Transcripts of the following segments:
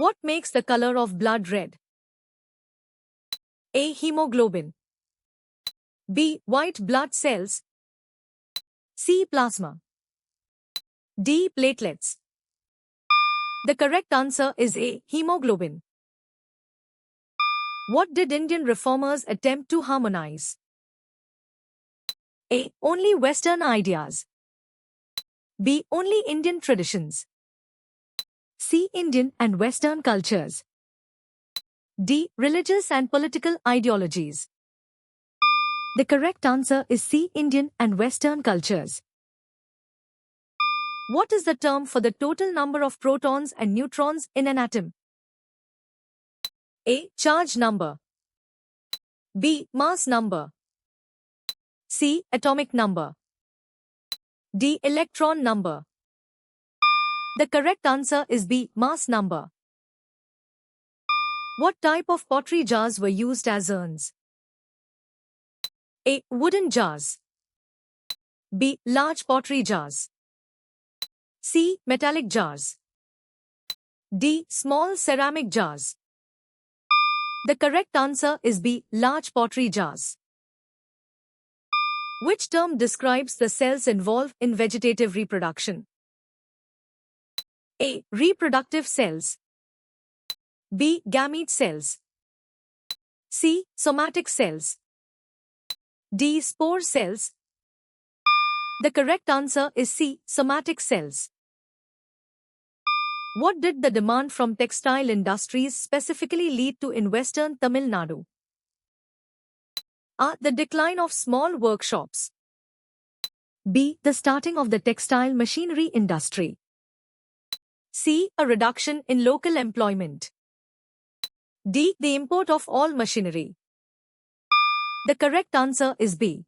What makes the color of blood red? A. Hemoglobin. B. White blood cells. C. Plasma. D. Platelets. The correct answer is A. Hemoglobin. What did Indian reformers attempt to harmonize? A. Only Western ideas. B. Only Indian traditions. C. Indian and Western cultures. D. Religious and political ideologies. The correct answer is C. Indian and Western cultures. What is the term for the total number of protons and neutrons in an atom? A. Charge number. B. Mass number. C. Atomic number. D. Electron number. The correct answer is B. Mass number. What type of pottery jars were used as urns? A. Wooden jars. B. Large pottery jars. C. Metallic jars. D. Small ceramic jars. The correct answer is B. Large pottery jars. Which term describes the cells involved in vegetative reproduction? A. Reproductive cells. B. Gamete cells. C. Somatic cells. D. Spore cells. The correct answer is C. Somatic cells. What did the demand from textile industries specifically lead to in western Tamil Nadu? A. The decline of small workshops. B. The starting of the textile machinery industry. C. A reduction in local employment. D. The import of all machinery. The correct answer is B.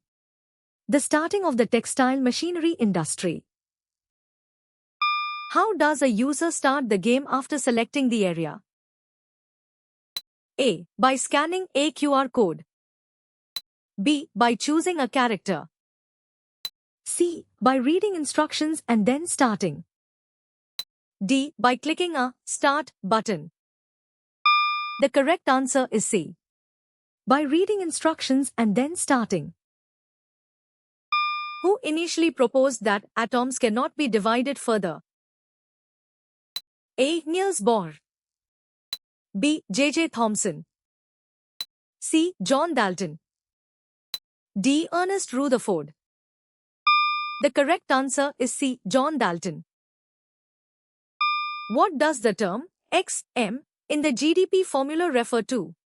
The starting of the textile machinery industry. How does a user start the game after selecting the area? A. By scanning a QR code. B. By choosing a character. C. By reading instructions and then starting. D. By clicking a Start button. The correct answer is C. By reading instructions and then starting. Who initially proposed that atoms cannot be divided further? A. Niels Bohr. B. J.J. Thomson. C. John Dalton. D. Ernest Rutherford. The correct answer is C. John Dalton. What does the term XM in the GDP formula refer to?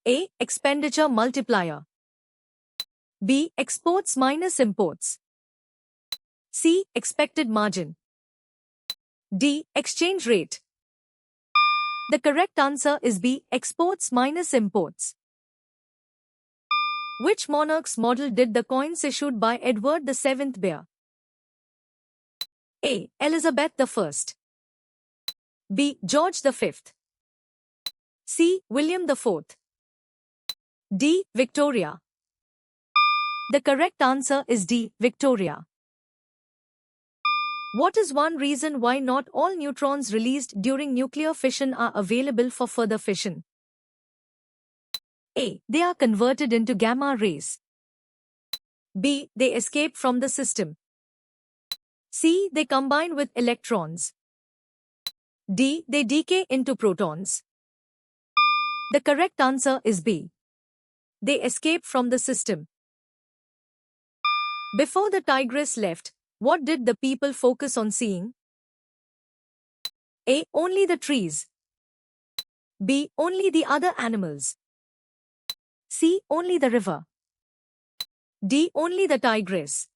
A. Expenditure multiplier. B. Exports minus imports. C. Expected margin. D. Exchange rate. The correct answer is B. Exports minus imports. Which monarch's model did the coins issued by Edward VII bear? A. Elizabeth I. B. George V. C. William IV. D. Victoria. The correct answer is D. Victoria. What is one reason why not all neutrons released during nuclear fission are available for further fission? A. They are converted into gamma rays. B. They escape from the system. C. They combine with electrons. D. They decay into protons. The correct answer is B. They escape from the system. Before the Tigris left, what did the people focus on seeing? A. Only the trees. B. Only the other animals. C. Only the river. D. Only the Tigris.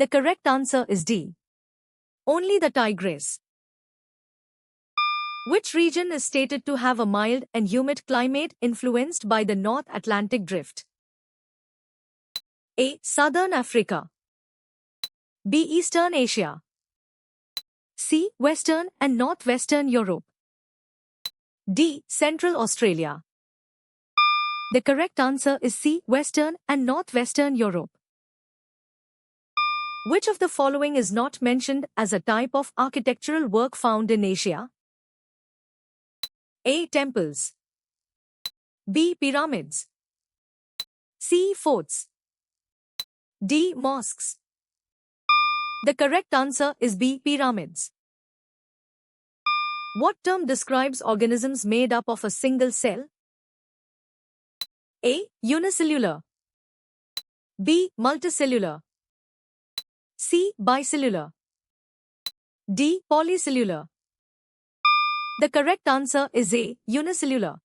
The correct answer is D. Only the Tigris. Which region is stated to have a mild and humid climate influenced by the North Atlantic Drift? A. Southern Africa. B. Eastern Asia. C. Western and Northwestern Europe. D. Central Australia. The correct answer is C. Western and Northwestern Europe. Which of the following is not mentioned as a type of architectural work found in Asia? A. Temples. B. Pyramids. C. Forts. D. Mosques. The correct answer is B. Pyramids. What term describes organisms made up of a single cell? A. Unicellular. B. Multicellular. C. Bicellular. D. Polycellular. The correct answer is A. Unicellular.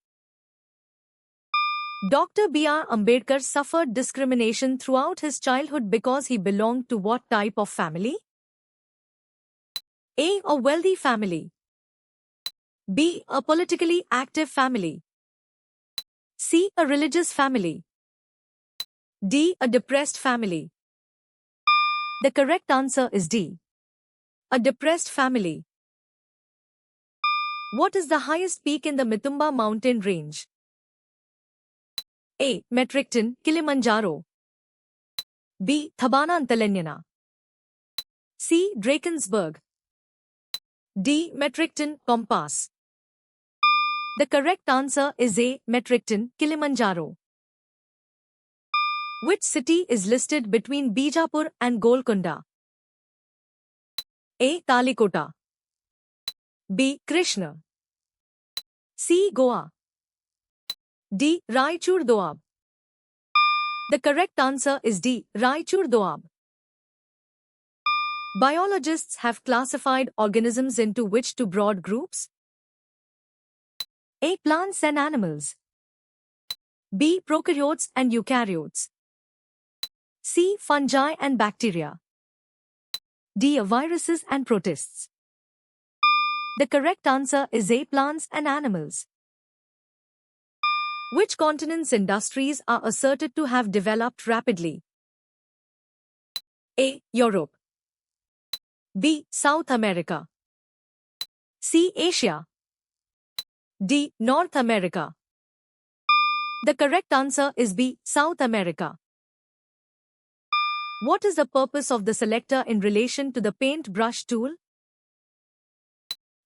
Dr. B.R. Ambedkar suffered discrimination throughout his childhood because he belonged to what type of family? A. A wealthy family. B. A politically active family. C. A religious family. D. A depressed family. The correct answer is D. A depressed family. What is the highest peak in the Mitumba mountain range? A. Metricton, Kilimanjaro. B. Thabana Antalenyana. C. Drakensberg. D. Metricton, Compass. The correct answer is A. Metricton, Kilimanjaro. Which city is listed between Bijapur and Golconda? A. Talikota. B. Krishna. C. Goa. D. Raichur Doab. The correct answer is D. Raichur Doab. Biologists have classified organisms into which two broad groups? A. Plants and animals. B. Prokaryotes and eukaryotes. C. Fungi and bacteria. D. Viruses and protists. The correct answer is A. Plants and animals. Which continent's industries are asserted to have developed rapidly? A. Europe. B. South America. C. Asia. D. North America. The correct answer is B. South America. What is the purpose of the selector in relation to the paintbrush tool?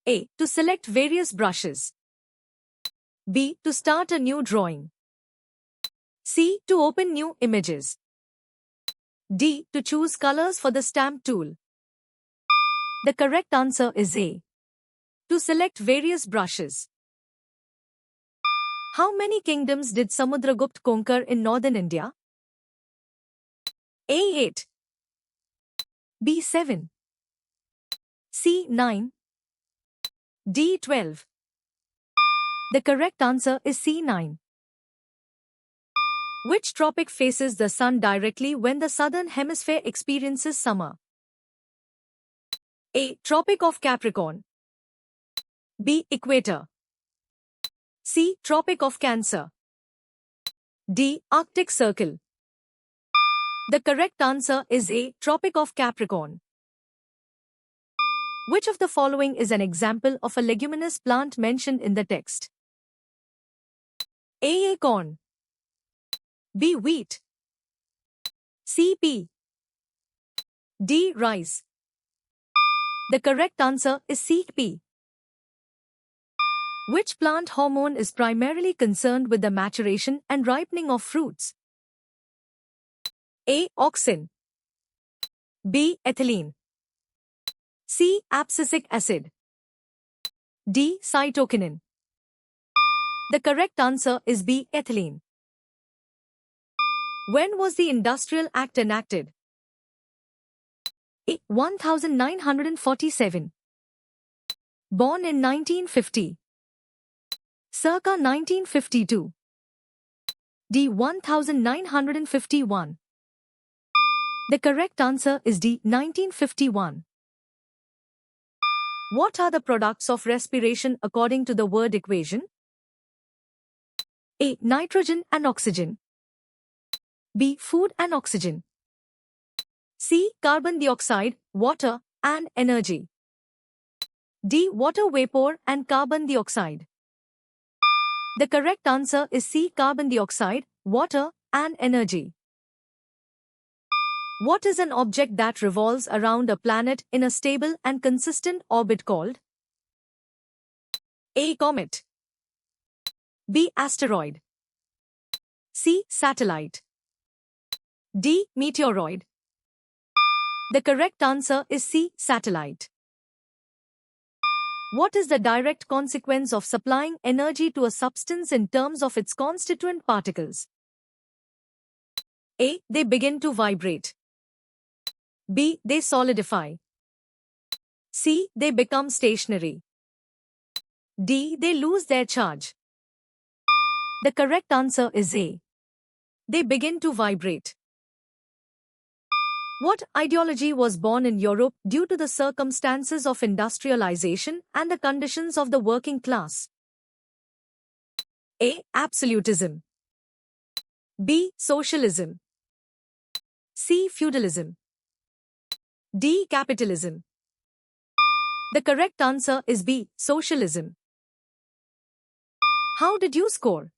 A. To select various brushes. B. To start a new drawing. C. To open new images. D. To choose colors for the stamp tool. The correct answer is A. To select various brushes. How many kingdoms did Samudragupta conquer in northern India? A. 8. B. 7. C. 9. D. 12. The correct answer is C. 9. Which tropic faces the sun directly when the southern hemisphere experiences summer? A. Tropic of Capricorn. B. Equator. C. Tropic of Cancer. D. Arctic Circle. The correct answer is A. Tropic of Capricorn. Which of the following is an example of a leguminous plant mentioned in the text? A. Corn. B. Wheat. C. Pea. D. Rice. The correct answer is C. Pea. Which plant hormone is primarily concerned with the maturation and ripening of fruits? A. Auxin. B. Ethylene. C. Abscisic acid. D. Cytokinin. The correct answer is B. Ethylene. When was the Industrial Act enacted? A. 1947. Born in 1950. Circa 1952. D. 1951. The correct answer is D. 1951. What are the products of respiration according to the word equation? A. Nitrogen and oxygen. B. Food and oxygen. C. Carbon dioxide, water, and energy. D. Water vapor and carbon dioxide. The correct answer is C. Carbon dioxide, water, and energy. What is an object that revolves around a planet in a stable and consistent orbit called? A. Comet. B. Asteroid. C. Satellite. D. Meteoroid. The correct answer is C. Satellite. What is the direct consequence of supplying energy to a substance in terms of its constituent particles? A. They begin to vibrate. B. They solidify. C. They become stationary. D. They lose their charge. The correct answer is A. They begin to vibrate. What ideology was born in Europe due to the circumstances of industrialization and the conditions of the working class? A. Absolutism. B. Socialism. C. Feudalism. D. Capitalism. The correct answer is B. Socialism. How did you score?